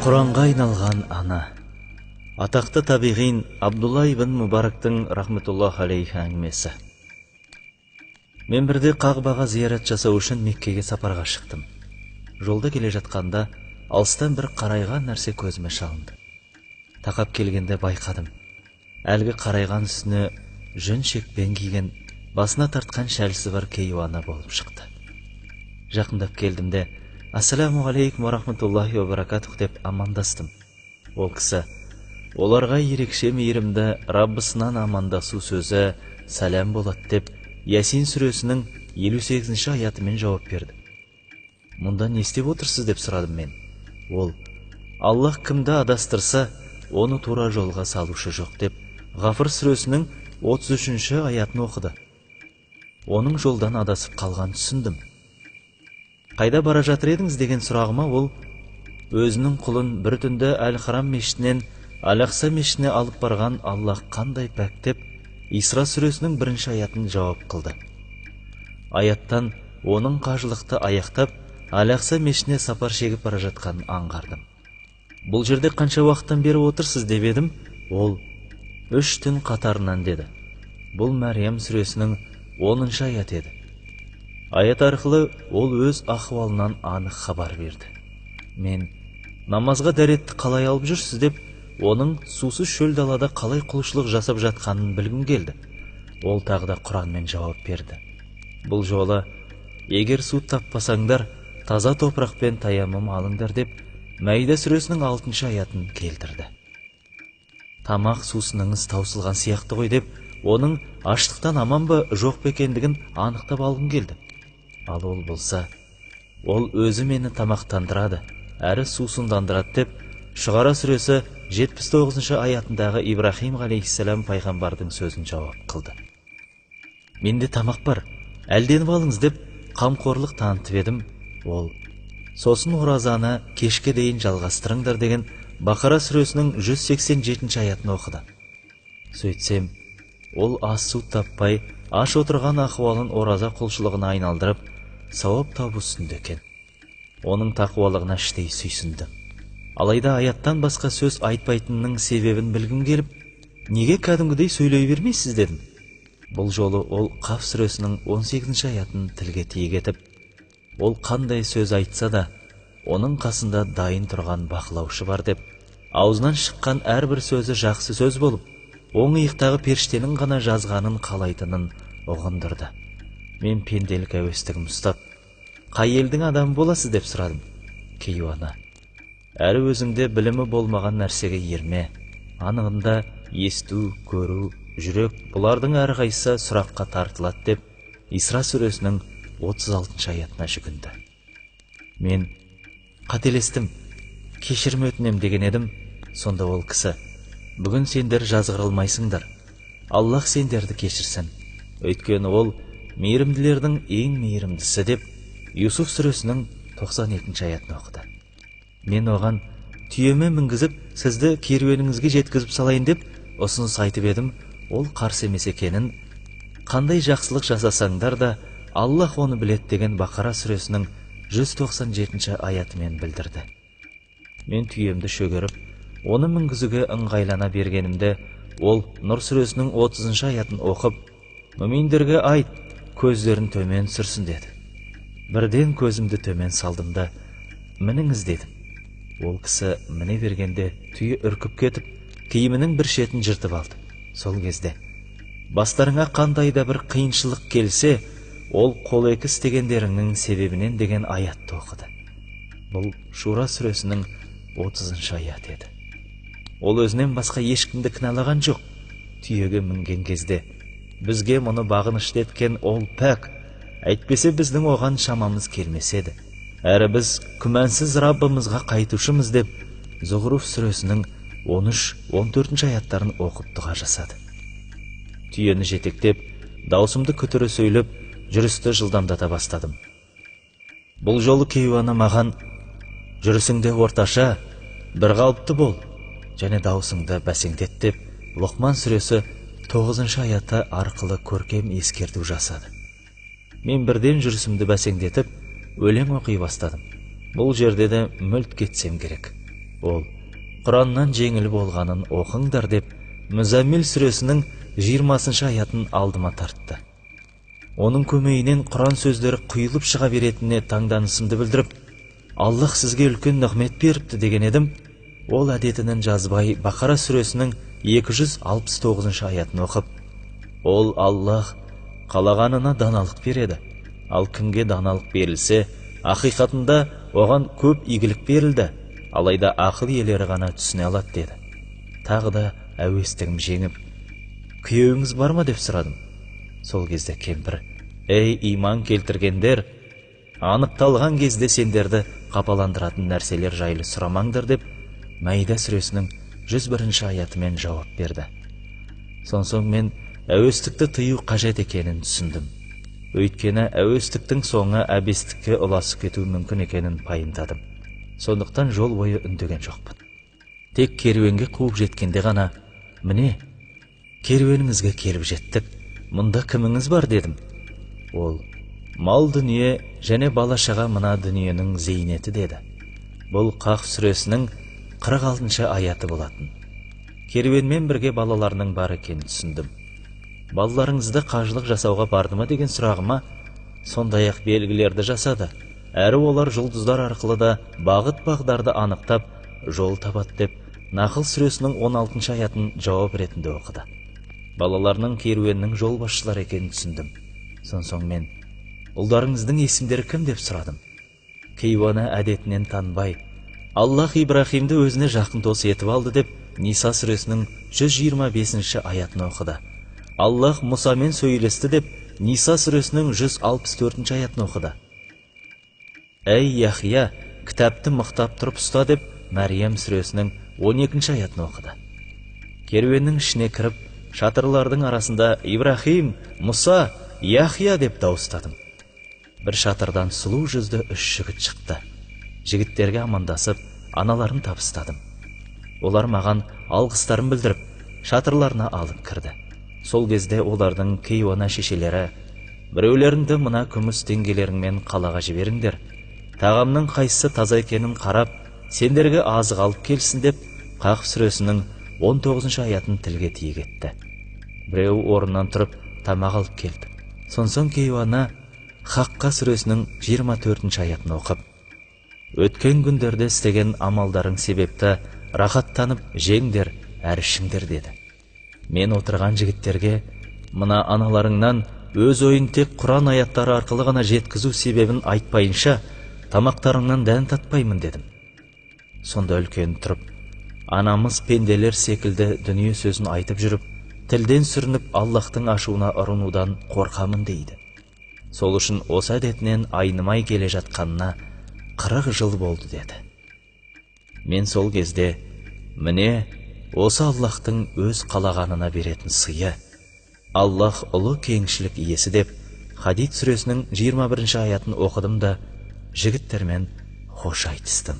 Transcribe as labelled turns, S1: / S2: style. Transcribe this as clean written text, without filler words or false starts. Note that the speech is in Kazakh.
S1: Құранға айналған ана. Атақты табиғин Абдулла ибн Мубарактың рахметуллах алейхи әңгімесі. Мен бірде Қағбаға зиярат жасау үшін Меккеге сапарға шықтым. Жолда келе жатқанда алыстан бір қарайған нәрсе көзіме шалынды. Тақап келгенде байқадым. Әлгі қарайған үстіне жүн шекпен киген, басына тартқан шәлісі бар кейуана болып шықты. Жақындап келдім де «Ассаламу алейкум ва рахматуллахи ва баракатух» деп амандастым. Ол кісі оларға ерекше мейірімді Раббысынан амандасу сөзі сәлем болады деп Ясин сүресінің 58-ші аятымен жауап берді. Мұнда не істеп отырсыз деп сұрадым мен. Ол Аллах кімді адастырса, оны тура жолға салушы жоқ деп Ғафыр сүресінің 33-ші аятын оқыды. Оның жолдан адасып қалған түсіндім. Қайда бара жатыр едіңіз деген сұрағыма ол өзінің құлын бір түнді Әл-Харам мешітінен Әл-Ақса мешітіне алып барған Аллах қандай пәк деп Исра сүресінің 1-ші аятын жауап қылды. Аяттан оның қажылықты аяқтап Әл-Ақса мешітіне сапар шегіп бара жатқанын аңғардым. Бұл жерде қанша уақыттан бері отырсыз деп едім, ол 3 түн қатарынан деді. Бұл Мәриям сүресінің 10-шы аят еді. Аят арқылы ол өз ахуалынан анық хабар берді. Мен намазға дәретті қалай алып жүрсіз деп, оның сусыз шөл далада қалай құлшылық жасап жатқанын білгім келді. Ол тағы да Құранмен жауап берді. Бұл жолы, егер су таппасаңдар, таза топырақпен таямым алыңдар деп, Мәйда сүресінің 6-шы аятын келтірді. Тамақ сусыныңыз таусылған сияқты ғой деп, оның аштықтан аман ба жоқ па екендігін анықтап алғым келді. Ал ол болса, ол өзі мені тамақтандырады, әрі сусындандырады деп, Шұғара сүресі 79-шы аятындағы Ибрахим алейхиссалам пайғамбардың сөзін жауап қылды. Менде тамақ бар, әлденіп алыңыз деп қамқорлық танытып едім. Ол сосын оразаны кешке дейін жалғастырыңдар деген Бақара сүресінің 187-ші аятын оқыды. Сөйтсем, ол ас су таппай, аш отырған ахуалын ораза құлшылығына айналдырып, сауап табу үстінде екен. Оның тақуалығына іштей сүйсіндім. Алайда аяттан басқа сөз айтпайтынның себебін білгім келіп, неге кәдімгідей сөйлей бермейсіз дедім. Бұл жолы ол Қаф сүресінің 18-ші аятын тілге тиек етіп, ол қандай сөз айтса да, оның қасында дайын тұрған бақылаушы бар деп, аузынан шыққан әрбір сөзі жақсы сөз болып, оң иықтағы періштенің ғана жазғанын қалайтынын ұғындырды. Мен пенделік әуестігім ұстап, қай елдің адамы боласыз деп сұрадым. Кейуана: әрі өзіңде білімі болмаған нәрсеге ерме, анығында есту, көру, жүрек, бұлардың әрқайсысы сұраққа тартылады деп Исра сүресінің 36-шы аятына жүгінді. Мен қателестім, кешірім өтінем деген едім. Сонда ол кісі: бүгін сендер жазғырылмайсыңдар, Аллах сендерді кешірсін, өйткені ол мейірімділердің ең мейірімдісі деп Юсуф сүресінің 92-ші аятын оқыды. Мен оған түйеме мінгізіп, сізді керуеніңізге жеткізіп салайын деп ұсыныс айтып едім. Ол қарсы емес екенін, қандай жақсылық жасасаңдар да Аллах оны білет деген Бақара сүресінің 197-ші аятымен білдірді. Мен түйемді шөгеріп, оны мінгізуге ыңғайлана бергенімде, ол Нұр сүресінің 30-шы аятын оқып, мүминдерге айт, көздерін төмен сүрсін деді. Бірден көзімді төмен салдым да, мініңіз дедім. Ол кісі міне бергенде түйе үркіп кетіп, киімінің бір шетін жыртып алды. Сол кезде бастарыңа қандай да бір қиыншылық келсе, ол қол екі істегендеріңнің себебінен деген аятты оқыды. Бұл Шура сүресінің 30-шы аят еді. Ол өзінен басқа ешкімді кінәлаған жоқ. Түйеге мінген кезде бізге мұны бағынышты еткен ол пәк, әйтпесе біздің оған шамамыз келмеседі. Әрі біз күмәнсіз Раббымызға қайтушымыз деп Зұғруф сүресінің 13-14 аяттарын оқып дұға жасады. Түйені жетектеп, даусымды көтере сөйлеп, жүрісті жылдамдата бастадым. Бұл жолы кейуана маған: жүрісіңде орташа, бір қалыпты бол, және даусыңды бәсеңдет деп Лұқман сүресі 9-шы аяты арқылы көркем ескерту жасады. Мен бірден жүрісімді бәсеңдетіп, өлең оқи бастадым. Бұл жерде де мүлт кетсем керек. Ол, Құраннан жеңіл болғанын оқыңдар деп, Мүзәммил сүресінің 20 аятын алдыма тартты. Оның көмейінен Құран сөздері құйылып шыға беретініне таңданысымды білдіріп, Аллах сізге үлкен нығмет беріпті деген едім. Ол әдетінен жазбай Бақара сүресінің 269 аятын оқып, ол Аллах қалағанына даналық береді, ал кімге даналық берілсе, ақиқатында оған көп игілік берілді, алайда ақыл иелері ғана түсіне алады деді. Тағы да әуестігім жеңіп, күйеуіңіз бар ма деп сұрадым. Сол кезде кемпір, ей иман келтіргендер, анықталған кезде сендерді қапаландыратын нәрселер жайлы сұрамаңдар деп, Мәйда сүресінің 101 аятымен жауап берді. Сонсоң мен әуестікті тыю қажет екенін түсіндім. Өйткені әуестіктің соңы әбестікке ұласып кетуі мүмкін екенін пайымдадым. Сондықтан жол бойы үндеген жоқпын. Тек керуенге қуып жеткенде ғана, міне, керуеніңізге келіп жеттік, мұнда кіміңіз бар дедім. Ол, мал дүние және бала-шаға мына дүниенің зейнеті деді. Бұл Қақ сүресінің 46 аяты болатын. Керуенмен бірге балаларының бар екенін түсіндім. Балаларыңызды қажылық жасауға барды ма деген сұрағыма, сондай-ақ белгілерді жасады. Әрі олар жұлдыздар арқылы да бағыт-бағдарды анықтап, жол табады деп, Нақыл сүресінің 16 аятын жауап ретінде оқыды. Балаларының керуеннің жол басшылар екенін түсіндім. Сонсоң мен, ұлдарыңыздың есімдері кім деп сұрадым. Кейуана әдетінен танбай, Аллах Ибрахимді өзіне жақын дос етіп алды деп, Ниса сүресінің 125 аятын оқыды. Аллах Мұсамен сөйлесті деп, Ниса сүресінің 164 аятын оқыды. Әй Яхия, кітапты мықтап тұрып ұста деп, Мәриям сүресінің 12 аятын оқыды. Керуеннің ішіне кіріп, шатырлардың арасында Ибрахим, Мұса, Яхия деп дауыстадым. Бір шатырдан сұлу жүзді 3 жігіт шықты. Жігіттерге амандасып, аналарын табыстадым. Олар маған алғыстарын білдіріп, шатырларына алып кірді. Сол кезде олардың кейуана шешелері, біреулеріңді мына күміс теңгелеріңмен қалаға жіберіңдер. Тағамның қайсысы таза екенін қарап, сендерге азық алып келсін деп, Қақ сүресінің 19 аятын тілге тиек етті. Біреу орнынан тұрып, тамақ алып келді. Сонсоң кейуана Хаққа сүресінің 24 аятын оқып, өткен күндерде істеген амалдарың себепті рахаттанып жеңдер, әрі ішіңдер деді. Мен отырған жігіттерге, мына аналарыңнан өз ойын тек Құран аяттары арқылы ғана жеткізу себебін айтпайынша, тамақтарыңнан дән татпаймын дедім. Сонда үлкен тұрып, анамыз пенделер секілді дүние сөзін айтып жүріп, тілден сүрініп Аллахтың ашуына ұрынудан қорқамын дейді. Сол үшін осы әдетінен айнымай келе жатқанына 40 жыл болды деді. Мен сол кезде, міне, осы Аллахтың өз қалағанына беретін сыйы, Аллах ұлы кеңшілік иесі деп, Хадид сүресінің 21 аятын оқыдым да, жігіттермен хош айтыстым.